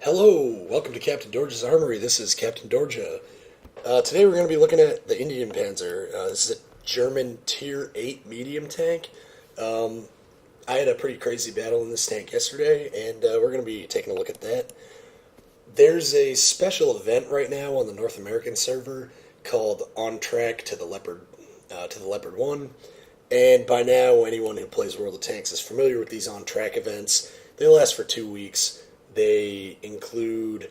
Hello, welcome to Captain Dorge's Armory. This is Captain Dorja. Today we're going to be looking at the Indien Panzer. This is a German Tier 8 medium tank. I had a pretty crazy battle in this tank yesterday, and we're going to be taking a look at that. There's a special event right now on the North American server called On Track to the Leopard 1. And by now, anyone who plays World of Tanks is familiar with these On Track events. They last for 2 weeks. They include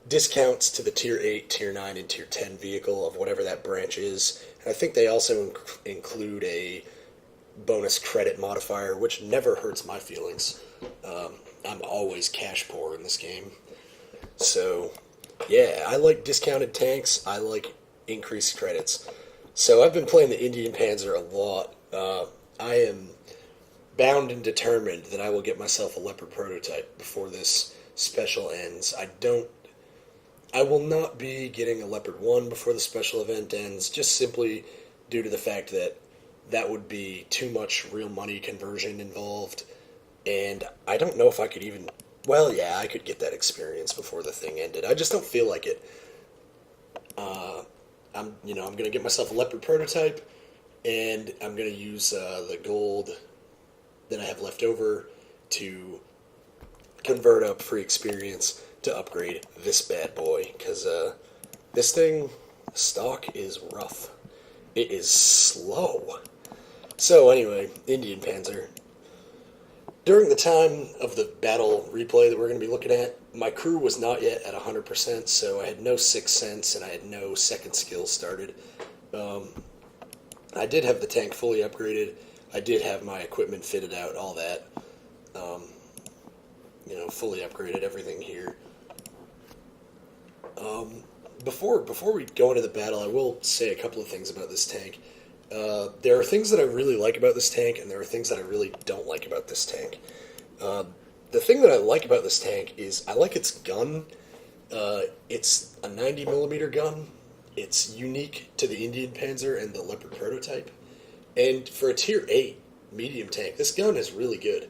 discounts to the Tier 8, Tier 9, and Tier 10 vehicle of whatever that branch is. And I think they also include a bonus credit modifier, which never hurts my feelings. I'm always cash poor in this game. So, yeah, I like discounted tanks. I like increased credits. So I've been playing the Indien Panzer a lot. I am bound and determined that I will get myself a Leopard prototype before this special ends. I will not be getting a Leopard 1 before the special event ends, just simply due to the fact that that would be too much real money conversion involved, and I don't know if I could even, well, yeah, I could get that experience before the thing ended. I just don't feel like it. I'm going to get myself a Leopard prototype, and I'm going to use the gold that I have left over to convert up free experience to upgrade this bad boy, because this thing, stock is rough. It is slow. So anyway, Indien Panzer. During the time of the battle replay that we're going to be looking at, my crew was not yet at 100%, so I had no Sixth Sense and I had no second skill started. I did have the tank fully upgraded. I did have my equipment fitted out, all that. Fully upgraded everything here. Before we go into the battle, I will say a couple of things about this tank. There are things that I really like about this tank, and there are things that I really don't like about this tank. The thing that I like about this tank is I like its gun. It's a 90mm gun. It's unique to the Indien Panzer and the Leopard prototype. And for a Tier 8 medium tank, this gun is really good.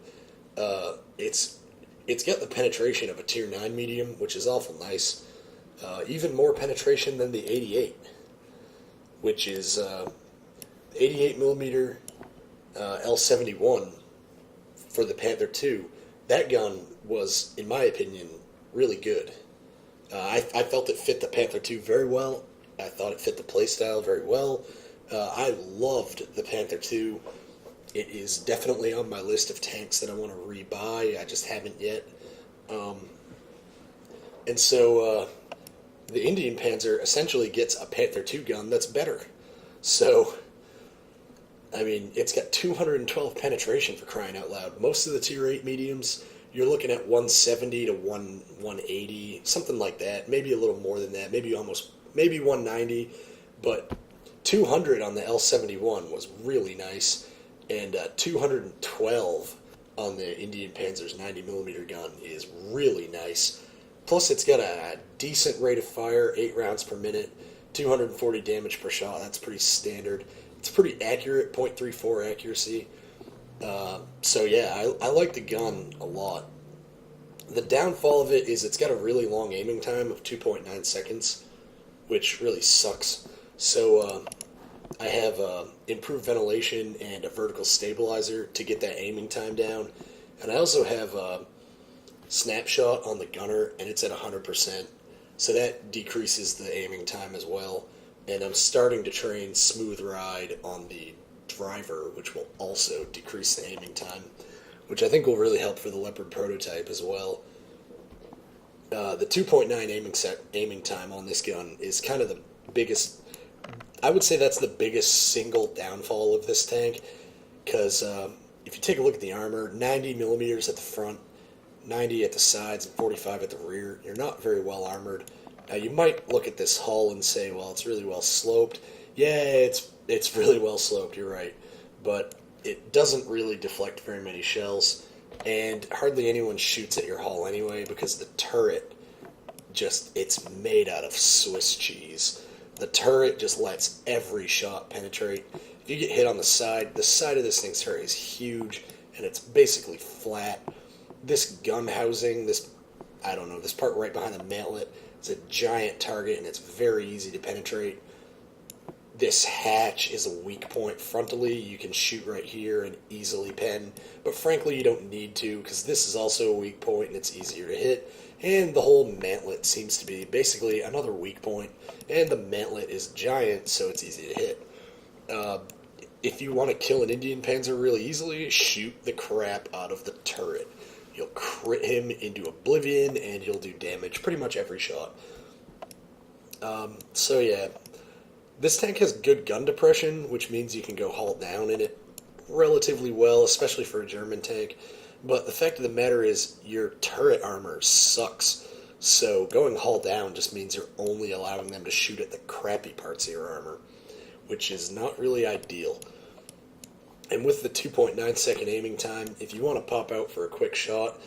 It's got the penetration of a Tier 9 medium, which is awful nice. Even more penetration than the 88, which is 88mm L71 for the Panther II. That gun was, in my opinion, really good. I felt it fit the Panther II very well. I thought it fit the playstyle very well. I loved the Panther II. It is definitely on my list of tanks that I want to rebuy. I just haven't yet. And so the Indien Panzer essentially gets a Panther II gun that's better. So, I mean, it's got 212 penetration for crying out loud. Most of the Tier 8 mediums, you're looking at 170 to 180, something like that. Maybe a little more than that. Maybe 190. But 200 on the L71 was really nice. And 212 on the Indien Panzer's 90mm gun is really nice. Plus, it's got a decent rate of fire, 8 rounds per minute, 240 damage per shot. That's pretty standard. It's pretty accurate, .34 accuracy. So yeah, I like the gun a lot. The downfall of it is it's got a really long aiming time of 2.9 seconds, which really sucks. So I have improved ventilation and a vertical stabilizer to get that aiming time down. And I also have a snapshot on the gunner, and it's at 100%. So that decreases the aiming time as well. And I'm starting to train smooth ride on the driver, which will also decrease the aiming time, which I think will really help for the Leopard prototype as well. The 2.9 aiming time on this gun is kind of the biggest. I would say that's the biggest single downfall of this tank, because if you take a look at the armor, 90mm at the front, 90 at the sides, and 45 at the rear, you're not very well armored. Now, you might look at this hull and say, well, it's really well sloped. Yeah, it's really well sloped, you're right. But it doesn't really deflect very many shells, and hardly anyone shoots at your hull anyway, because the turret it's made out of Swiss cheese. The turret just lets every shot penetrate. If you get hit on the side of this thing's turret is huge, and it's basically flat. This gun housing, I don't know, this part right behind the mantlet is a giant target, and it's very easy to penetrate. This hatch is a weak point frontally. You can shoot right here and easily pen, but frankly you don't need to, because this is also a weak point and it's easier to hit. And the whole mantlet seems to be basically another weak point, and the mantlet is giant, so it's easy to hit. If you want to kill an Indien Panzer really easily, shoot the crap out of the turret. You'll crit him into oblivion, and he'll do damage pretty much every shot. So yeah, this tank has good gun depression, which means you can go hull down in it relatively well, especially for a German tank. But the fact of the matter is, your turret armor sucks. So going hull down just means you're only allowing them to shoot at the crappy parts of your armor, which is not really ideal. And with the 2.9 second aiming time, if you want to pop out for a quick shot,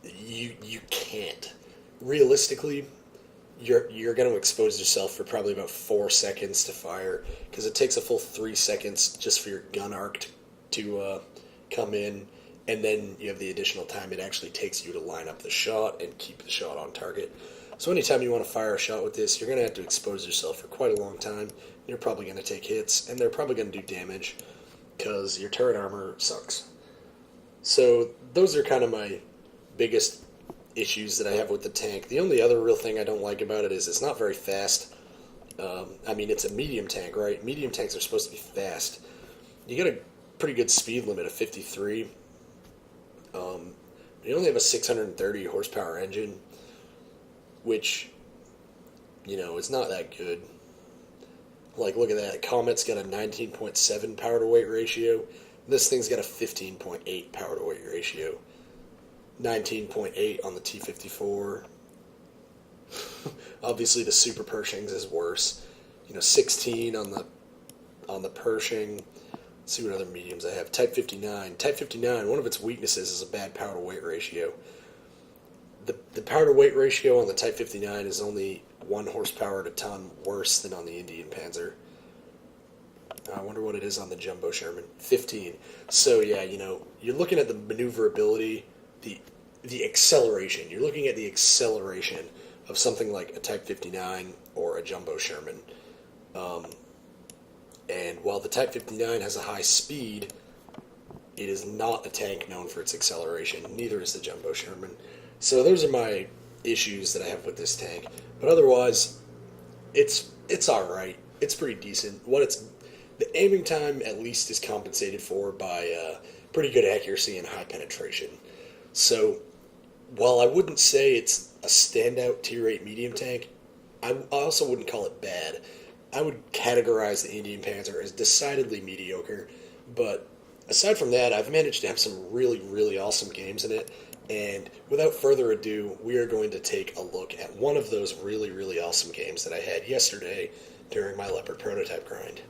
you can't. Realistically, you're going to expose yourself for probably about 4 seconds to fire, because it takes a full 3 seconds just for your gun arc to come in, and then you have the additional time it actually takes you to line up the shot and keep the shot on target. So anytime you want to fire a shot with this, you're going to have to expose yourself for quite a long time. You're probably going to take hits, and they're probably going to do damage, because your turret armor sucks. So those are kind of my biggest issues that I have with the tank. The only other real thing I don't like about it is it's not very fast. I mean, it's a medium tank, right? Medium tanks are supposed to be fast. You get a pretty good speed limit of 53. You only have a 630 horsepower engine, which, you know, it's not that good. Like, look at that. Comet's got a 19.7 power to weight ratio. This thing's got a 15.8 power to weight ratio. 19.8 on the T-54. Obviously, the Super Pershings is worse. You know, 16 on the Pershing. Let's see what other mediums I have. Type 59. Type 59, one of its weaknesses is a bad power to weight ratio. The power to weight ratio on the Type 59 is only 1 horsepower a ton worse than on the Indien Panzer. I wonder what it is on the Jumbo Sherman. 15. So yeah, you know, you're looking at the maneuverability, the acceleration. You're looking at the acceleration of something like a Type 59 or a Jumbo Sherman. And while the Type 59 has a high speed, it is not a tank known for its acceleration. Neither is the Jumbo Sherman. So those are my issues that I have with this tank. But otherwise, it's all right. It's pretty decent. The aiming time at least is compensated for by pretty good accuracy and high penetration. So while I wouldn't say it's a standout tier 8 medium tank, I also wouldn't call it bad. I would categorize the Indien Panzer as decidedly mediocre, but aside from that, I've managed to have some really, really awesome games in it, and without further ado, we are going to take a look at one of those really, really awesome games that I had yesterday during my Leopard prototype grind.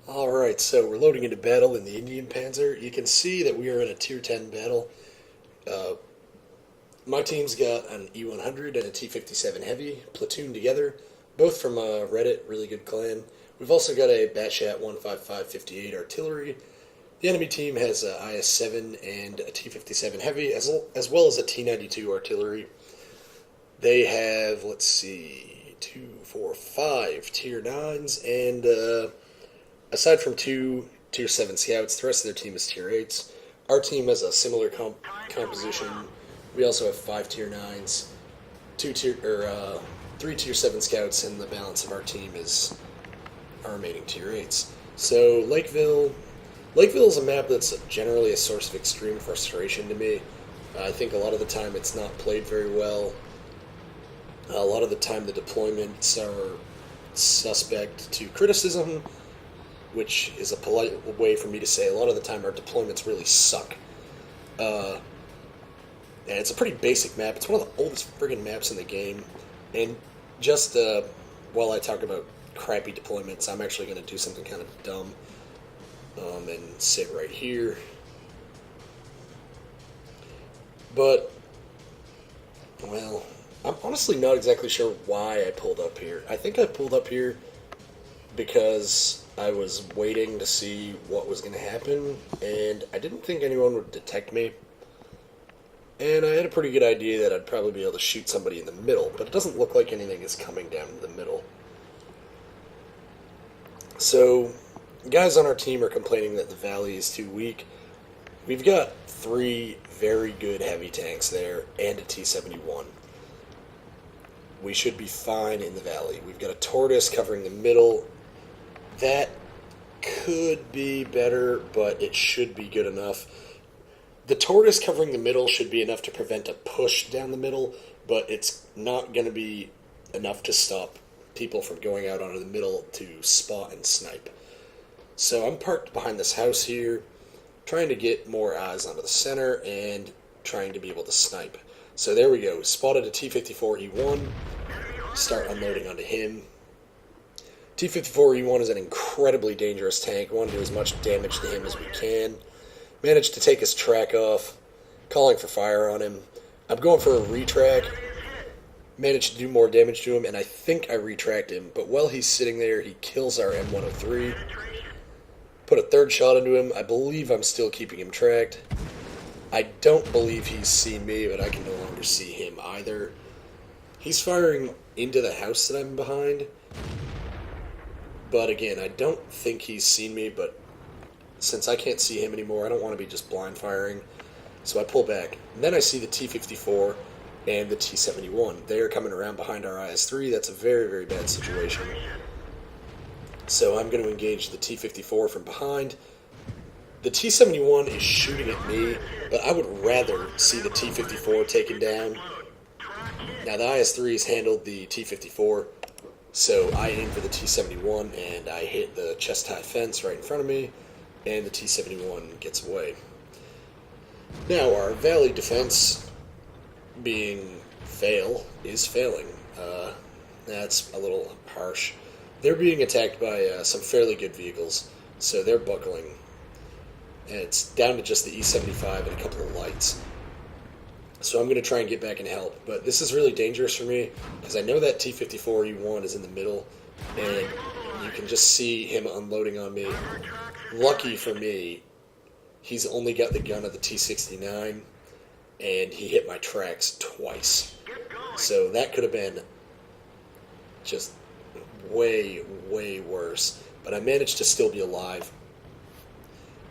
Alright, so we're loading into battle in the Indien Panzer. You can see that we are in a tier 10 battle. My team's got an E100 and a T57 Heavy platooned together, both from Reddit, really good clan. We've also got a Batshat 155-58 artillery. The enemy team has a IS-7 and a T57 Heavy, as well as a T92 artillery. They have, let's see, 2, 4, 5 tier 9s, and aside from 2 tier 7 scouts, the rest of their team is tier 8s. Our team has a similar composition. We also have 5 tier 9s, 3 tier 7 scouts, and the balance of our team is our remaining tier 8s. So Lakeville is a map that's generally a source of extreme frustration to me. I think a lot of the time it's not played very well. A lot of the time the deployments are suspect to criticism, which is a polite way for me to say a lot of the time our deployments really suck. And it's a pretty basic map. It's one of the oldest friggin' maps in the game. And just while I talk about crappy deployments, I'm actually going to do something kind of dumb and sit right here. But, well, I'm honestly not exactly sure why I pulled up here. I think I pulled up here because I was waiting to see what was going to happen, and I didn't think anyone would detect me. And I had a pretty good idea that I'd probably be able to shoot somebody in the middle, but it doesn't look like anything is coming down the middle. So, guys on our team are complaining that the valley is too weak. We've got 3 very good heavy tanks there and a T-71. We should be fine in the valley. We've got a tortoise covering the middle. That could be better, but it should be good enough. The tortoise covering the middle should be enough to prevent a push down the middle, but it's not going to be enough to stop people from going out onto the middle to spot and snipe. So I'm parked behind this house here, trying to get more eyes onto the center and trying to be able to snipe. So there we go. Spotted a T-54E1. Start unloading onto him. T-54E1 is an incredibly dangerous tank. We want to do as much damage to him as we can. Managed to take his track off. Calling for fire on him. I'm going for a retrack. Managed to do more damage to him, and I think I retracked him. But while he's sitting there, he kills our M103. Put a 3rd shot into him. I believe I'm still keeping him tracked. I don't believe he's seen me, but I can no longer see him either. He's firing into the house that I'm behind. But again, I don't think he's seen me, but since I can't see him anymore, I don't want to be just blind firing. So I pull back. And then I see the T-54 and the T-71. They are coming around behind our IS-3. That's a very, very bad situation. So I'm going to engage the T-54 from behind. The T-71 is shooting at me, but I would rather see the T-54 taken down. Now the IS-3's handled the T-54, so I aim for the T-71, and I hit the chest-high fence right in front of me, and the T-71 gets away. Now our valley defense, being is failing. That's a little harsh. They're being attacked by some fairly good vehicles, so they're buckling. And it's down to just the E-75 and a couple of lights. So I'm going to try and get back and help. But this is really dangerous for me, because I know that T-54E1 is in the middle, and you can just see him unloading on me. Lucky for me, he's only got the gun of the T-69, and he hit my tracks twice. So that could have been just way, way worse. But I managed to still be alive.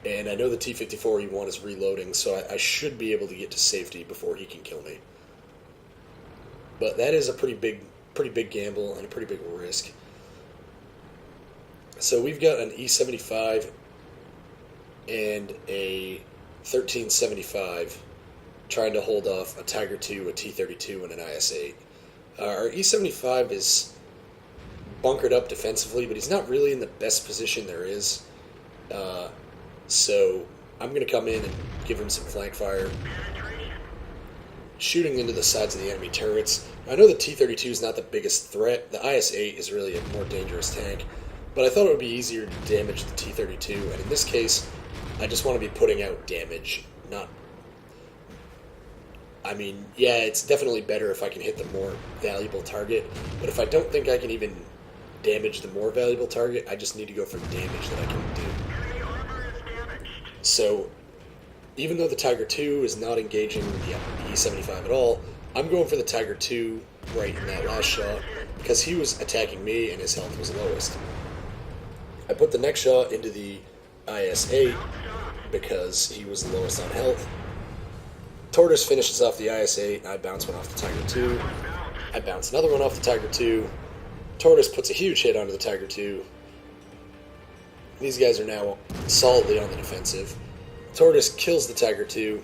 And I know the T-54E1 is reloading, so I should be able to get to safety before he can kill me. But that is a pretty big gamble and a pretty big risk. So we've got an E-75 and a 1375 trying to hold off a Tiger II, a T-32, and an IS-8. Our E-75 is bunkered up defensively, but he's not really in the best position there is. So I'm going to come in and give him some flank fire, shooting into the sides of the enemy turrets. I know the T-32 is not the biggest threat. The IS-8 is really a more dangerous tank, but I thought it would be easier to damage the T-32, and in this case, I just want to be putting out damage, not... I mean, yeah, it's definitely better if I can hit the more valuable target, but if I don't think I can even damage the more valuable target, I just need to go for damage that I can do. So, even though the Tiger II is not engaging the E-75 at all, I'm going for the Tiger II right in that last shot, because he was attacking me and his health was lowest. I put the next shot into the IS-8 because he was the lowest on health. Tortoise finishes off the IS-8, I bounce one off the Tiger II. I bounce another one off the Tiger II. Tortoise puts a huge hit onto the Tiger II. These guys are now solidly on the defensive. Tortoise kills the Tiger II,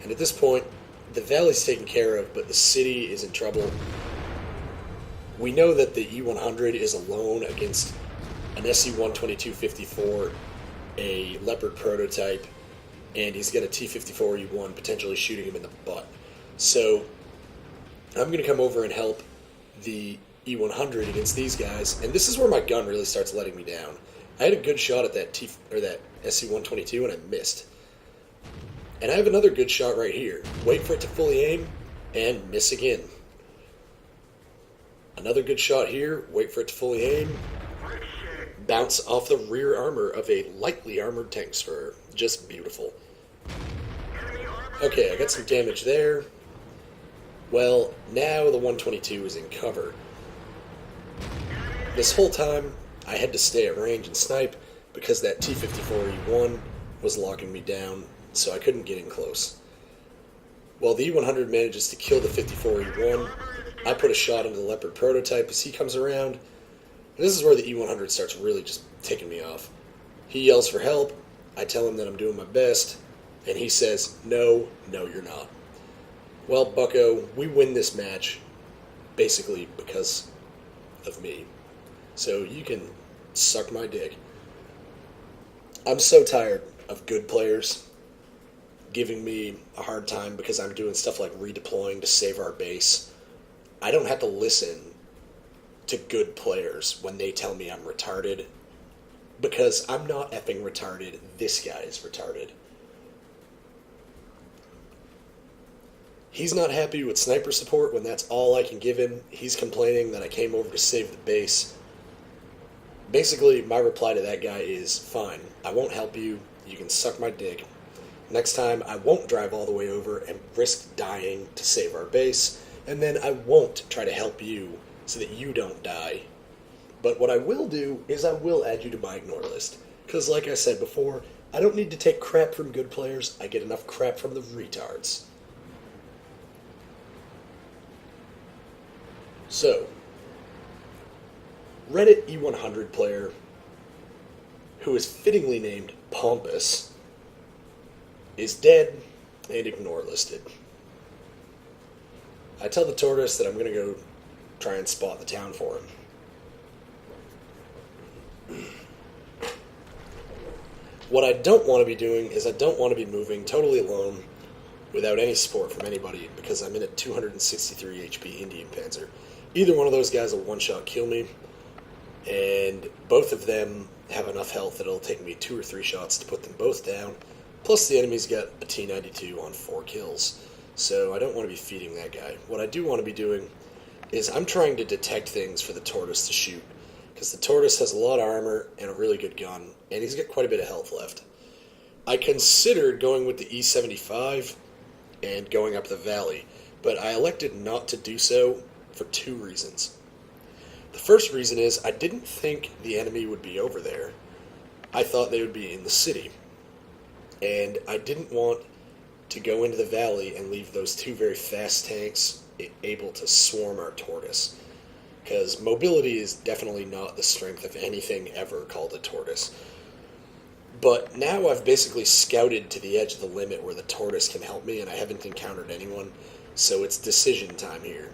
and at this point, the valley's taken care of, but the city is in trouble. We know that the E-100 is alone against an SE-122-54, a Leopard prototype, and he's got a T-54E1 potentially shooting him in the butt. So, I'm going to come over and help the E-100 against these guys, and this is where my gun really starts letting me down. I had a good shot at that SE-122 and I missed. And I have another good shot right here. Wait for it to fully aim and miss again. Another good shot here. Wait for it to fully aim. Bounce off the rear armor of a lightly armored tank spur. Just beautiful. Okay, I got some damage there. Well, now the 122 is in cover. This whole time, I had to stay at range and snipe because that T-54E1 was locking me down, so I couldn't get in close. Well, the E100 manages to kill the 54E1. I put a shot into the Leopard prototype as he comes around. And this is where the E100 starts really just ticking me off. He yells for help. I tell him that I'm doing my best. And he says, no, you're not. Well, bucko, we win this match basically because of me. So you can suck my dick. I'm so tired of good players giving me a hard time because I'm doing stuff like redeploying to save our base. I don't have to listen to good players when they tell me I'm retarded because I'm not effing retarded. This guy is retarded. He's not happy with sniper support when that's all I can give him. He's complaining that I came over to save the base. Basically, my reply to that guy is, fine, I won't help you. You can suck my dick. Next time, I won't drive all the way over and risk dying to save our base, and then I won't try to help you so that you don't die. But what I will do is I will add you to my ignore list. Because like I said before, I don't need to take crap from good players. I get enough crap from the retards. So, Reddit E100 player, who is fittingly named Pompous, is dead and ignore listed. I tell the tortoise that I'm going to go try and spot the town for him. What I don't want to be doing is I don't want to be moving totally alone without any support from anybody because I'm in a 263 HP Indien Panzer. Either one of those guys will one-shot kill me, and both of them have enough health that it'll take me 2 or 3 shots to put them both down. Plus the enemy's got a T92 on 4 kills, so I don't want to be feeding that guy. What I do want to be doing is I'm trying to detect things for the tortoise to shoot, because the tortoise has a lot of armor and a really good gun, and he's got quite a bit of health left. I considered going with the E75 and going up the valley, but I elected not to do so for 2 reasons. The first reason is I didn't think the enemy would be over there. I thought they would be in the city. And I didn't want to go into the valley and leave those 2 very fast tanks able to swarm our tortoise. Because mobility is definitely not the strength of anything ever called a tortoise. But now I've basically scouted to the edge of the limit where the tortoise can help me, and I haven't encountered anyone, so it's decision time here.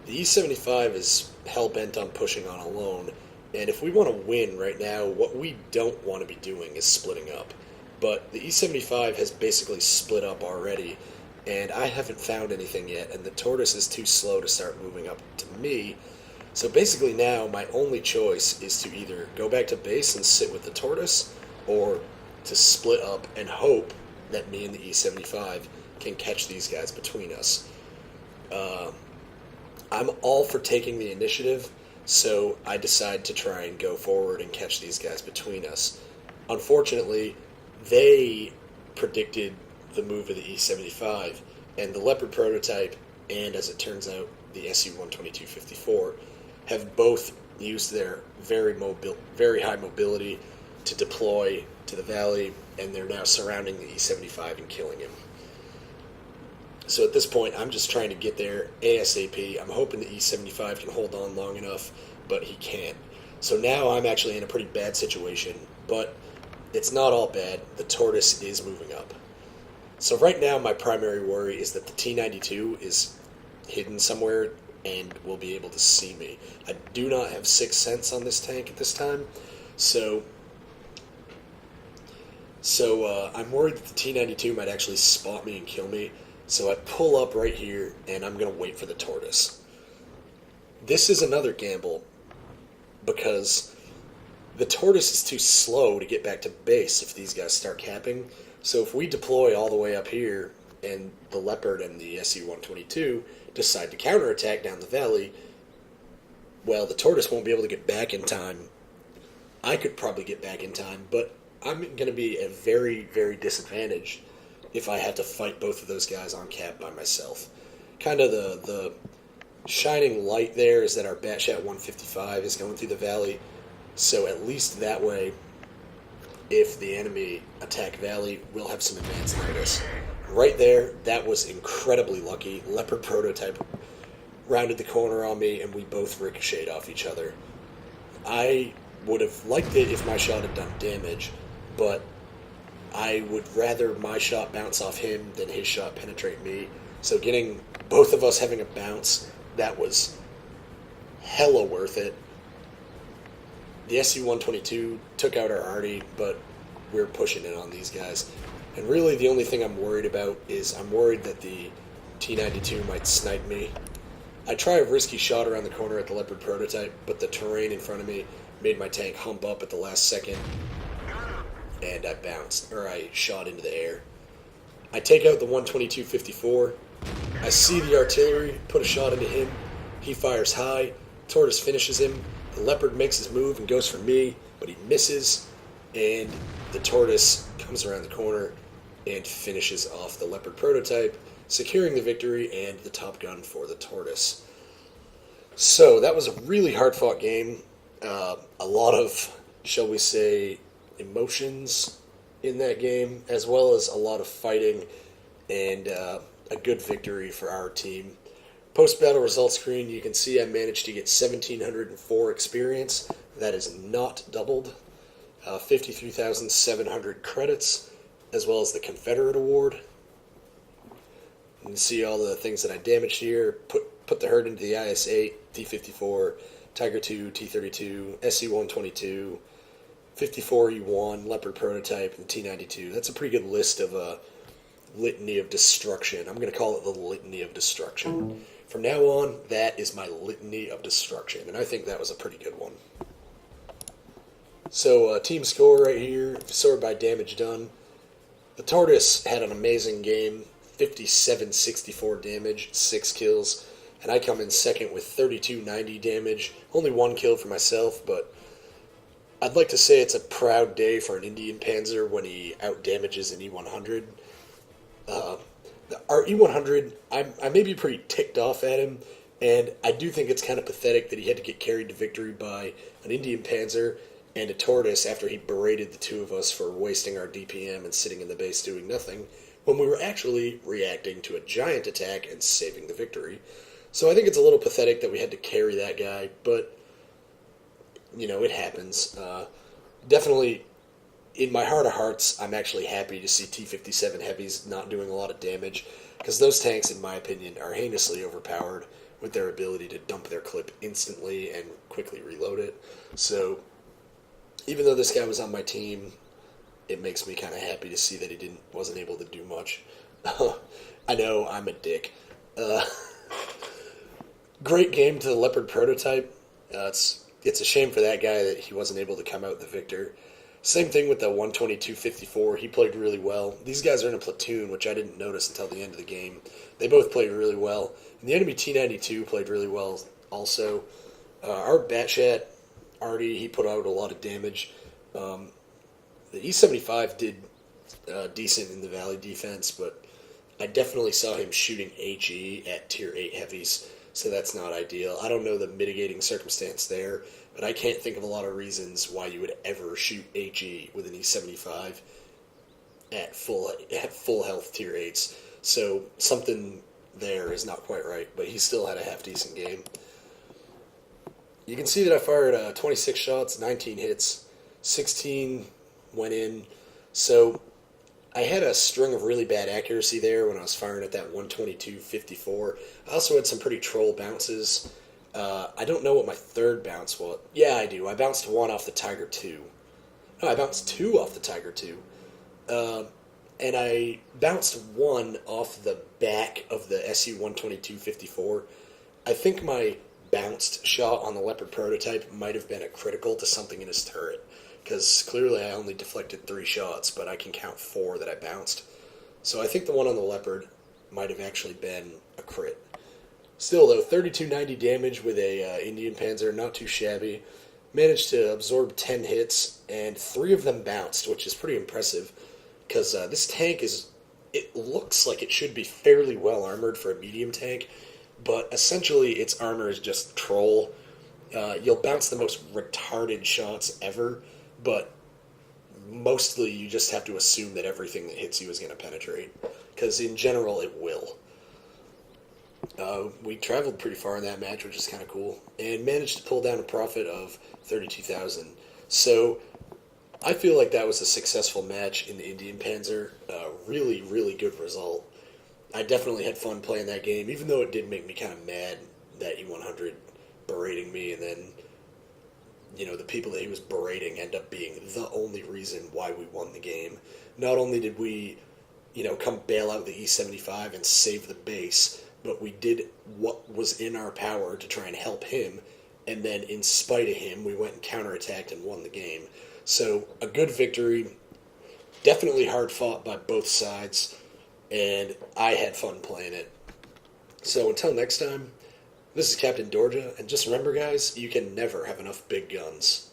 The E75 is hell-bent on pushing on alone, and if we want to win right now, what we don't want to be doing is splitting up. But the E75 has basically split up already, and I haven't found anything yet, and the tortoise is too slow to start moving up to me. So basically now my only choice is to either go back to base and sit with the tortoise, or to split up and hope that me and the E75 can catch these guys between us. I'm all for taking the initiative, so I decide to try and go forward and catch these guys between us. Unfortunately, they predicted the move of the E75, and the Leopard prototype, and as it turns out, the SU-122-54, have both used their very high mobility to deploy to the valley, and they're now surrounding the E75 and killing him. So at this point, I'm just trying to get there ASAP. I'm hoping the E75 can hold on long enough, but he can't. So now I'm actually in a pretty bad situation, but it's not all bad. The tortoise is moving up. So right now, my primary worry is that the T92 is hidden somewhere and will be able to see me. I do not have 6th sense on this tank at this time, so I'm worried that the T92 might actually spot me and kill me. So I pull up right here, and I'm going to wait for the tortoise. This is another gamble, because the tortoise is too slow to get back to base if these guys start capping. So if we deploy all the way up here, and the Leopard and the SU-122 decide to counterattack down the valley, well, the tortoise won't be able to get back in time. I could probably get back in time, but I'm going to be at a very, very disadvantaged if I had to fight both of those guys on cap by myself. Kind of the shining light there is that our Batchat 155 is going through the valley, so at least that way, if the enemy attack valley, we'll have some advance notice. Right there, that was incredibly lucky. Leopard prototype rounded the corner on me, and we both ricocheted off each other. I would have liked it if my shot had done damage, but I would rather my shot bounce off him than his shot penetrate me. So getting both of us having a bounce, that was hella worth it. The SU-122 took out our arty, but we're pushing it on these guys. And really the only thing I'm worried about is I'm worried that the T-92 might snipe me. I try a risky shot around the corner at the Leopard prototype, but the terrain in front of me made my tank hump up at the last second, and I shot into the air. I take out the 122-54. I see the artillery, put a shot into him. He fires high. Tortoise finishes him. The Leopard makes his move and goes for me, but he misses, and the Tortoise comes around the corner and finishes off the Leopard prototype, securing the victory and the top gun for the Tortoise. So that was a really hard-fought game. A lot of, shall we say, emotions in that game, as well as a lot of fighting and a good victory for our team. Post-battle results screen, you can see I managed to get 1,704 experience. That is not doubled. 53,700 credits, as well as the Confederate Award. You can see all the things that I damaged here. Put the herd into the IS-8, T-54, Tiger II, T-32, SU-122, 54E1, Leopard prototype, and T-92. That's a pretty good list of a litany of destruction. I'm going to call it the litany of destruction. From now on, that is my litany of destruction, and I think that was a pretty good one. So, team score right here, sorted by damage done. The Tortoise had an amazing game, 5764 damage, 6 kills, and I come in second with 3290 damage, only 1 kill for myself, but I'd like to say it's a proud day for an Indien Panzer when he outdamages an E100. Our E100, I may be pretty ticked off at him, and I do think it's kind of pathetic that he had to get carried to victory by an Indien Panzer and a Tortoise after he berated the two of us for wasting our DPM and sitting in the base doing nothing, when we were actually reacting to a giant attack and saving the victory. So I think it's a little pathetic that we had to carry that guy, but, you know, it happens. Definitely, in my heart of hearts, I'm actually happy to see T-57 Heavies not doing a lot of damage, because those tanks, in my opinion, are heinously overpowered with their ability to dump their clip instantly and quickly reload it. So, even though this guy was on my team, it makes me kind of happy to see that he wasn't able to do much. I know, I'm a dick. Great game to the Leopard prototype. It's a shame for that guy that he wasn't able to come out the victor. Same thing with the 122-54. He played really well. These guys are in a platoon, which I didn't notice until the end of the game. They both played really well. And the enemy T-92 played really well also. Our Batchat, Artie, he put out a lot of damage. The E-75 did decent in the Valley defense, but I definitely saw him shooting HE at Tier 8 heavies, so that's not ideal. I don't know the mitigating circumstance there, but I can't think of a lot of reasons why you would ever shoot HE with an E-75 at full health Tier 8s. So something there is not quite right, but he still had a half-decent game. You can see that I fired 26 shots, 19 hits, 16 went in. So I had a string of really bad accuracy there when I was firing at that 122-54. I also had some pretty troll bounces. I don't know what my third bounce was. Yeah, I do. I bounced one off the Tiger II. No, I bounced two off the Tiger II. And I bounced one off the back of the SU-122-54. I think my bounced shot on the Leopard prototype might have been a critical to something in his turret, because clearly I only deflected 3 shots, but I can count 4 that I bounced. So I think the one on the Leopard might have actually been a crit. Still, though, 3290 damage with a Indien Panzer, not too shabby. Managed to absorb 10 hits, and 3 of them bounced, which is pretty impressive, because this tank is it looks like it should be fairly well armored for a medium tank, but essentially its armor is just troll. You'll bounce the most retarded shots ever, but mostly you just have to assume that everything that hits you is going to penetrate, because in general it will. We traveled pretty far in that match, which is kind of cool, and managed to pull down a profit of 32,000. So I feel like that was a successful match in the Indien Panzer. Really, really good result. I definitely had fun playing that game, even though it did make me kind of mad that E100 berating me, and then, the people that he was berating end up being the only reason why we won the game. Not only did we, come bail out the E75 and save the base, but we did what was in our power to try and help him, and then in spite of him, we went and counterattacked and won the game. So, a good victory, definitely hard fought by both sides, and I had fun playing it. So, until next time, this is Captain Dorja, and just remember, guys, you can never have enough big guns.